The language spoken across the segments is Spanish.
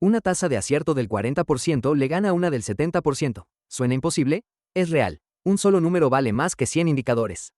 Una tasa de acierto del 40% le gana a una del 70%. ¿Suena imposible? Es real. Un solo número vale más que 100 indicadores.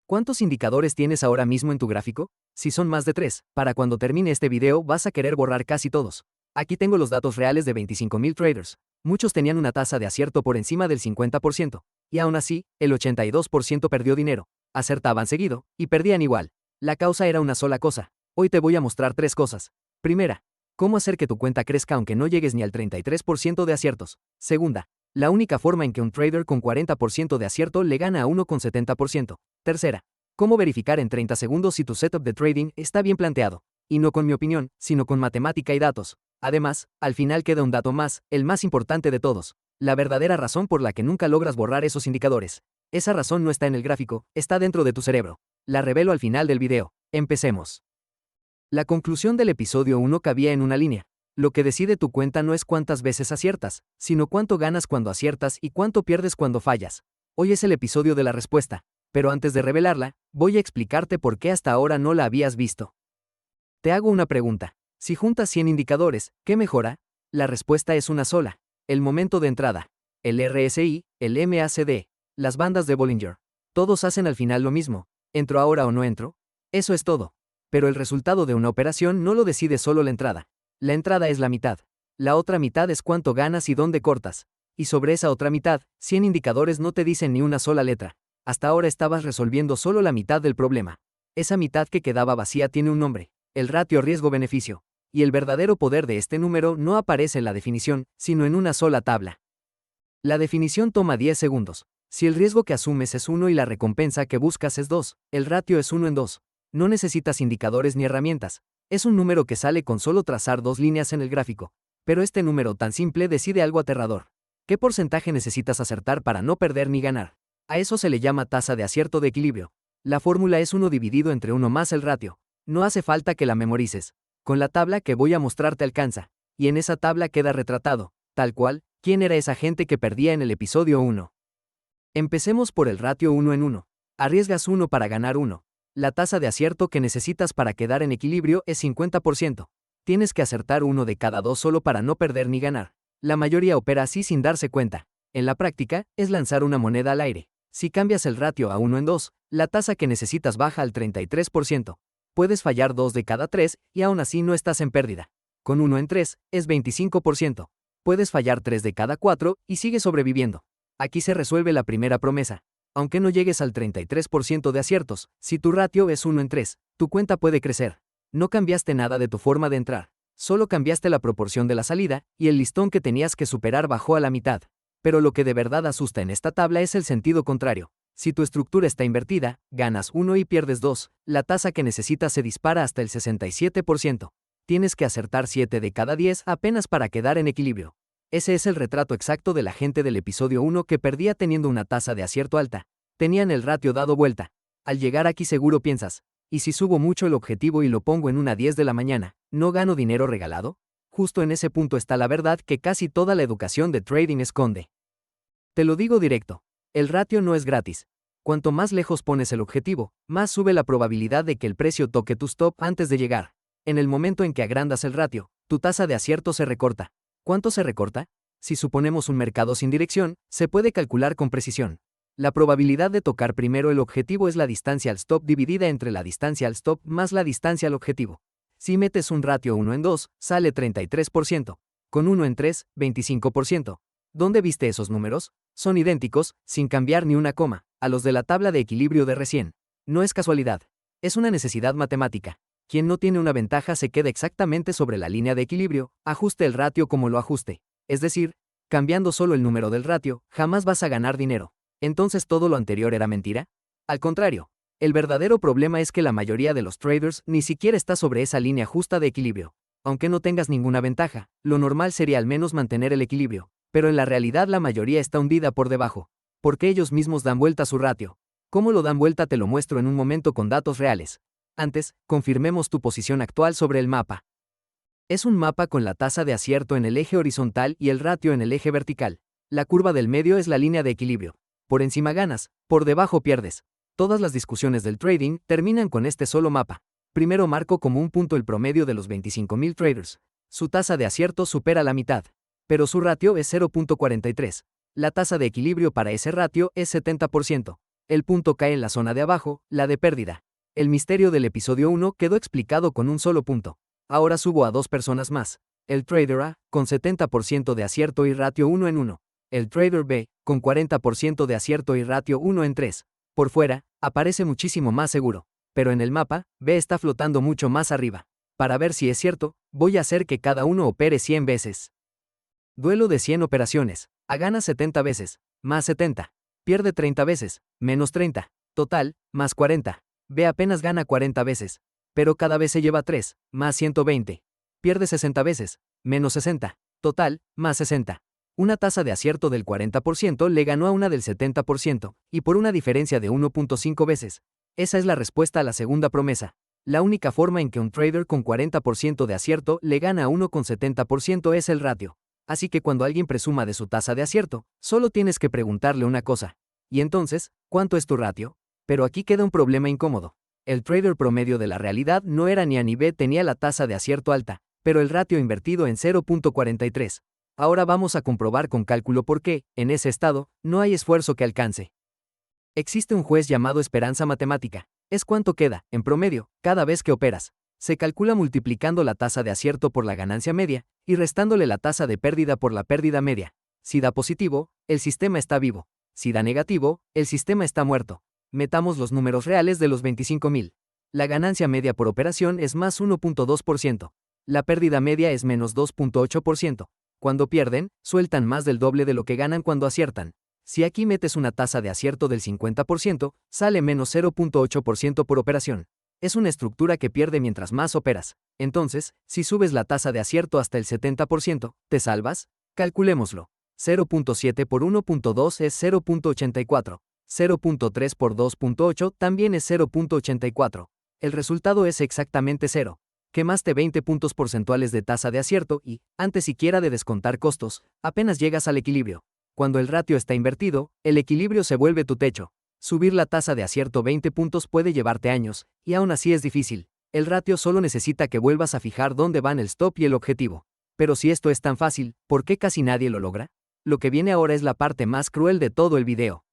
¿Cuántos indicadores tienes ahora mismo en tu gráfico? Si son más de 3, para cuando termine este video vas a querer borrar casi todos. Aquí tengo los datos reales de 25,000 traders. Muchos tenían una tasa de acierto por encima del 50%, y aún así, el 82% perdió dinero. Acertaban seguido, y perdían igual. La causa era una sola cosa. Hoy te voy a mostrar 3 cosas. Primera, cómo hacer que tu cuenta crezca aunque no llegues ni al 33% de aciertos. Segunda, la única forma en que un trader con 40% de acierto le gana a uno con 70%. Tercera, cómo verificar en 30 segundos si tu setup de trading está bien planteado. Y no con mi opinión, sino con matemática y datos. Además, al final queda un dato más, el más importante de todos. La verdadera razón por la que nunca logras borrar esos indicadores. Esa razón no está en el gráfico, está dentro de tu cerebro. La revelo al final del video. Empecemos. La conclusión del episodio 1 cabía en una línea. Lo que decide tu cuenta no es cuántas veces aciertas, sino cuánto ganas cuando aciertas y cuánto pierdes cuando fallas. Hoy es el episodio de la respuesta, pero antes de revelarla, voy a explicarte por qué hasta ahora no la habías visto. Te hago una pregunta. Si juntas 100 indicadores, ¿qué mejora? La respuesta es una sola. El momento de entrada. El RSI, el MACD, las bandas de Bollinger. Todos hacen al final lo mismo. ¿Entro ahora o no entro? Eso es todo. Pero el resultado de una operación no lo decide solo la entrada. La entrada es la mitad. La otra mitad es cuánto ganas y dónde cortas. Y sobre esa otra mitad, 100 indicadores no te dicen ni una sola letra. Hasta ahora estabas resolviendo solo la mitad del problema. Esa mitad que quedaba vacía tiene un nombre, el ratio riesgo-beneficio. Y el verdadero poder de este número no aparece en la definición, sino en una sola tabla. La definición toma 10 segundos. Si el riesgo que asumes es 1 y la recompensa que buscas es 2, el ratio es 1 en 2. No necesitas indicadores ni herramientas. Es un número que sale con solo trazar 2 líneas en el gráfico. Pero este número tan simple decide algo aterrador. ¿Qué porcentaje necesitas acertar para no perder ni ganar? A eso se le llama tasa de acierto de equilibrio. La fórmula es 1 dividido entre 1 más el ratio. No hace falta que la memorices. Con la tabla que voy a mostrarte alcanza. Y en esa tabla queda retratado, tal cual, quién era esa gente que perdía en el episodio 1. Empecemos por el ratio 1 en 1. Arriesgas 1 para ganar 1. La tasa de acierto que necesitas para quedar en equilibrio es 50%. Tienes que acertar 1 de cada 2 solo para no perder ni ganar. La mayoría opera así sin darse cuenta. En la práctica, es lanzar una moneda al aire. Si cambias el ratio a 1 en 2, la tasa que necesitas baja al 33%. Puedes fallar 2 de cada 3 y aún así no estás en pérdida. Con 1 en 3, es 25%. Puedes fallar 3 de cada 4 y sigues sobreviviendo. Aquí se resuelve la primera promesa. Aunque no llegues al 33% de aciertos, si tu ratio es 1 en 3, tu cuenta puede crecer. No cambiaste nada de tu forma de entrar. Solo cambiaste la proporción de la salida, y el listón que tenías que superar bajó a la mitad. Pero lo que de verdad asusta en esta tabla es el sentido contrario. Si tu estructura está invertida, ganas 1 y pierdes 2, la tasa que necesitas se dispara hasta el 67%. Tienes que acertar 7 de cada 10 apenas para quedar en equilibrio. Ese es el retrato exacto de la gente del episodio 1 que perdía teniendo una tasa de acierto alta. Tenían el ratio dado vuelta. Al llegar aquí seguro piensas, ¿y si subo mucho el objetivo y lo pongo en una 10 de la mañana, no gano dinero regalado? Justo en ese punto está la verdad que casi toda la educación de trading esconde. Te lo digo directo, el ratio no es gratis. Cuanto más lejos pones el objetivo, más sube la probabilidad de que el precio toque tu stop antes de llegar. En el momento en que agrandas el ratio, tu tasa de acierto se recorta. ¿Cuánto se recorta? Si suponemos un mercado sin dirección, se puede calcular con precisión. La probabilidad de tocar primero el objetivo es la distancia al stop dividida entre la distancia al stop más la distancia al objetivo. Si metes un ratio 1 en 2, sale 33%. Con 1 en 3, 25%. ¿Dónde viste esos números? Son idénticos, sin cambiar ni una coma, a los de la tabla de equilibrio de recién. No es casualidad. Es una necesidad matemática. Quien no tiene una ventaja se queda exactamente sobre la línea de equilibrio, ajuste el ratio como lo ajuste. Es decir, cambiando solo el número del ratio, jamás vas a ganar dinero. ¿Entonces todo lo anterior era mentira? Al contrario, el verdadero problema es que la mayoría de los traders ni siquiera está sobre esa línea justa de equilibrio. Aunque no tengas ninguna ventaja, lo normal sería al menos mantener el equilibrio, pero en la realidad la mayoría está hundida por debajo, porque ellos mismos dan vuelta a su ratio. ¿Cómo lo dan vuelta? Te lo muestro en un momento con datos reales. Antes, confirmemos tu posición actual sobre el mapa. Es un mapa con la tasa de acierto en el eje horizontal y el ratio en el eje vertical. La curva del medio es la línea de equilibrio. Por encima ganas, por debajo pierdes. Todas las discusiones del trading terminan con este solo mapa. Primero marco como un punto el promedio de los 25,000 traders. Su tasa de acierto supera la mitad, pero su ratio es 0.43. La tasa de equilibrio para ese ratio es 70%. El punto cae en la zona de abajo, la de pérdida. El misterio del episodio 1 quedó explicado con un solo punto. Ahora subo a 2 personas más. El trader A, con 70% de acierto y ratio 1 en 1. El trader B, con 40% de acierto y ratio 1 en 3. Por fuera, aparece muchísimo más seguro. Pero en el mapa, B está flotando mucho más arriba. Para ver si es cierto, voy a hacer que cada uno opere 100 veces. Duelo de 100 operaciones. A gana 70 veces, más 70. Pierde 30 veces, menos 30. Total, más 40. B apenas gana 40 veces. Pero cada vez se lleva 3, más 120. Pierde 60 veces, menos 60. Total, más 60. Una tasa de acierto del 40% le ganó a una del 70%, y por una diferencia de 1.5 veces. Esa es la respuesta a la segunda promesa. La única forma en que un trader con 40% de acierto le gana a uno con 70% es el ratio. Así que cuando alguien presuma de su tasa de acierto, solo tienes que preguntarle una cosa. ¿Y entonces, cuánto es tu ratio? Pero aquí queda un problema incómodo. El trader promedio de la realidad no era ni A ni B, tenía la tasa de acierto alta, pero el ratio invertido en 0.43. Ahora vamos a comprobar con cálculo por qué, en ese estado, no hay esfuerzo que alcance. Existe un juez llamado esperanza matemática. Es cuánto queda, en promedio, cada vez que operas. Se calcula multiplicando la tasa de acierto por la ganancia media, y restándole la tasa de pérdida por la pérdida media. Si da positivo, el sistema está vivo. Si da negativo, el sistema está muerto. Metamos los números reales de los 25.000. La ganancia media por operación es más 1.2%. La pérdida media es menos 2.8%. Cuando pierden, sueltan más del doble de lo que ganan cuando aciertan. Si aquí metes una tasa de acierto del 50%, sale menos 0.8% por operación. Es una estructura que pierde mientras más operas. Entonces, si subes la tasa de acierto hasta el 70%, ¿te salvas? Calculémoslo. 0.7 por 1.2 es 0.84. 0.3 por 2.8 también es 0.84. El resultado es exactamente 0. Quemaste 20 puntos porcentuales de tasa de acierto y, antes siquiera de descontar costos, apenas llegas al equilibrio. Cuando el ratio está invertido, el equilibrio se vuelve tu techo. Subir la tasa de acierto 20 puntos puede llevarte años, y aún así es difícil. El ratio solo necesita que vuelvas a fijar dónde van el stop y el objetivo. Pero si esto es tan fácil, ¿por qué casi nadie lo logra? Lo que viene ahora es la parte más cruel de todo el video.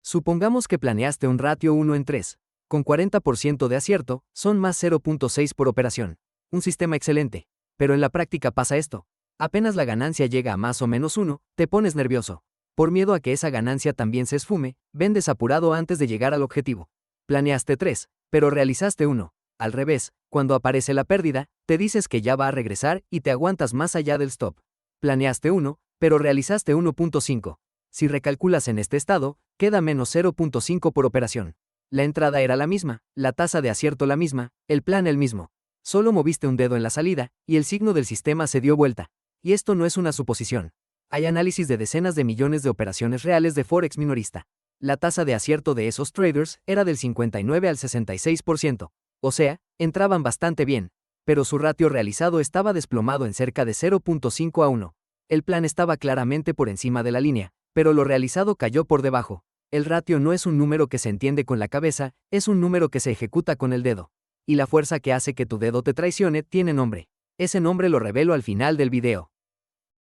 Supongamos que planeaste un ratio 1 en 3. Con 40% de acierto, son más 0.6 por operación. Un sistema excelente. Pero en la práctica pasa esto. Apenas la ganancia llega a más o menos 1, te pones nervioso. Por miedo a que esa ganancia también se esfume, vendes apurado antes de llegar al objetivo. Planeaste 3, pero realizaste 1. Al revés, cuando aparece la pérdida, te dices que ya va a regresar y te aguantas más allá del stop. Planeaste 1, pero realizaste 1.5. Si recalculas en este estado, queda menos 0.5 por operación. La entrada era la misma, la tasa de acierto la misma, el plan el mismo. Solo moviste un dedo en la salida, y el signo del sistema se dio vuelta. Y esto no es una suposición. Hay análisis de decenas de millones de operaciones reales de Forex minorista. La tasa de acierto de esos traders era del 59 al 66%. O sea, entraban bastante bien. Pero su ratio realizado estaba desplomado en cerca de 0.5 a 1. El plan estaba claramente por encima de la línea, pero lo realizado cayó por debajo. El ratio no es un número que se entiende con la cabeza, es un número que se ejecuta con el dedo. Y la fuerza que hace que tu dedo te traicione tiene nombre. Ese nombre lo revelo al final del video.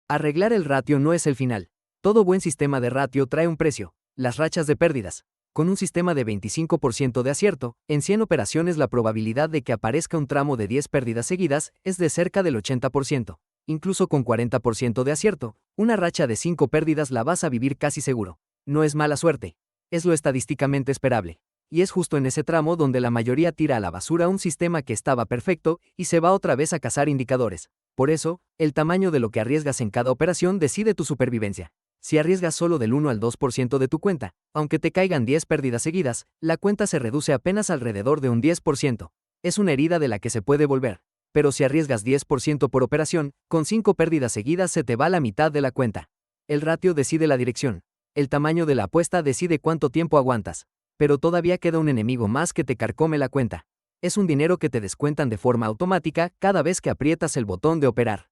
Arreglar el ratio no es el final. Todo buen sistema de ratio trae un precio, las rachas de pérdidas. Con un sistema de 25% de acierto, en 100 operaciones la probabilidad de que aparezca un tramo de 10 pérdidas seguidas es de cerca del 80%. Incluso con 40% de acierto, una racha de 5 pérdidas la vas a vivir casi seguro. No es mala suerte. Es lo estadísticamente esperable. Y es justo en ese tramo donde la mayoría tira a la basura un sistema que estaba perfecto y se va otra vez a cazar indicadores. Por eso, el tamaño de lo que arriesgas en cada operación decide tu supervivencia. Si arriesgas solo del 1 al 2% de tu cuenta, aunque te caigan 10 pérdidas seguidas, la cuenta se reduce apenas alrededor de un 10%. Es una herida de la que se puede volver. Pero si arriesgas 10% por operación, con 5 pérdidas seguidas se te va la mitad de la cuenta. El ratio decide la dirección. El tamaño de la apuesta decide cuánto tiempo aguantas. Pero todavía queda un enemigo más que te carcome la cuenta. Es un dinero que te descuentan de forma automática cada vez que aprietas el botón de operar.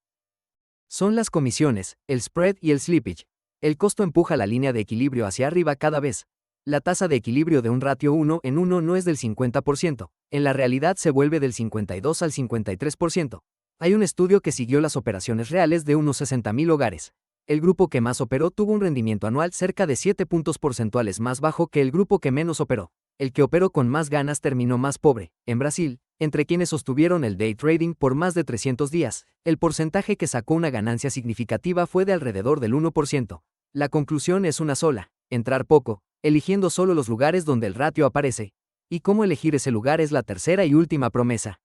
Son las comisiones, el spread y el slippage. El costo empuja la línea de equilibrio hacia arriba cada vez. La tasa de equilibrio de un ratio 1 en 1 no es del 50%. En la realidad se vuelve del 52 al 53%. Hay un estudio que siguió las operaciones reales de unos 60.000 hogares. El grupo que más operó tuvo un rendimiento anual cerca de 7 puntos porcentuales más bajo que el grupo que menos operó. El que operó con más ganas terminó más pobre. En Brasil, entre quienes sostuvieron el day trading por más de 300 días, el porcentaje que sacó una ganancia significativa fue de alrededor del 1%. La conclusión es una sola: entrar poco, eligiendo solo los lugares donde el ratio aparece. Y cómo elegir ese lugar es la tercera y última promesa.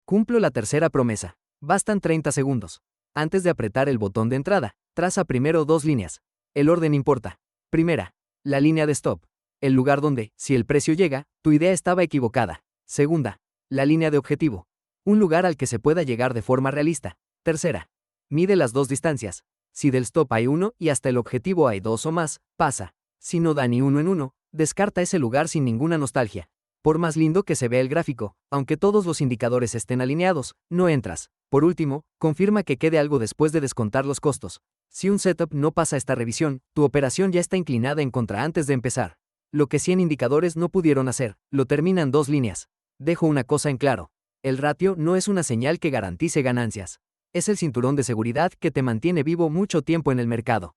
Cumplo la tercera promesa. Bastan 30 segundos. Antes de apretar el botón de entrada, traza primero dos líneas. El orden importa. Primera, la línea de stop. El lugar donde, si el precio llega, tu idea estaba equivocada. Segunda, la línea de objetivo. Un lugar al que se pueda llegar de forma realista. Tercera, mide las dos distancias. Si del stop hay uno y hasta el objetivo hay dos o más, pasa. Si no da ni uno en uno, descarta ese lugar sin ninguna nostalgia. Por más lindo que se vea el gráfico, aunque todos los indicadores estén alineados, no entras. Por último, confirma que quede algo después de descontar los costos. Si un setup no pasa esta revisión, tu operación ya está inclinada en contra antes de empezar. Lo que 100 indicadores no pudieron hacer, lo terminan dos líneas. Dejo una cosa en claro. El ratio no es una señal que garantice ganancias. Es el cinturón de seguridad que te mantiene vivo mucho tiempo en el mercado.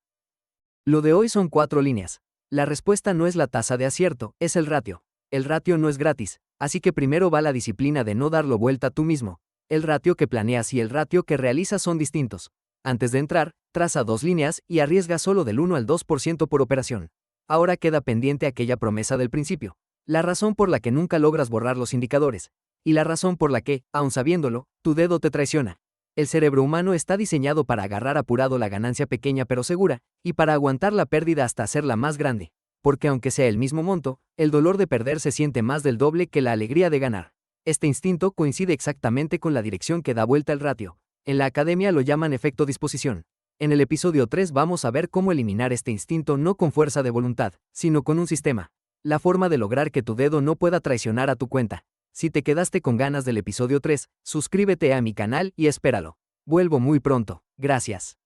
Lo de hoy son 4 líneas. La respuesta no es la tasa de acierto, es el ratio. El ratio no es gratis, así que primero va la disciplina de no darlo vuelta tú mismo. El ratio que planeas y el ratio que realizas son distintos. Antes de entrar, traza dos líneas y arriesga solo del 1 al 2% por operación. Ahora queda pendiente aquella promesa del principio. La razón por la que nunca logras borrar los indicadores. Y la razón por la que, aun sabiéndolo, tu dedo te traiciona. El cerebro humano está diseñado para agarrar apurado la ganancia pequeña pero segura, y para aguantar la pérdida hasta hacerla más grande. Porque aunque sea el mismo monto, el dolor de perder se siente más del doble que la alegría de ganar. Este instinto coincide exactamente con la dirección que da vuelta el ratio. En la academia lo llaman efecto disposición. En el episodio 3 vamos a ver cómo eliminar este instinto no con fuerza de voluntad, sino con un sistema. La forma de lograr que tu dedo no pueda traicionar a tu cuenta. Si te quedaste con ganas del episodio 3, suscríbete a mi canal y espéralo. Vuelvo muy pronto. Gracias.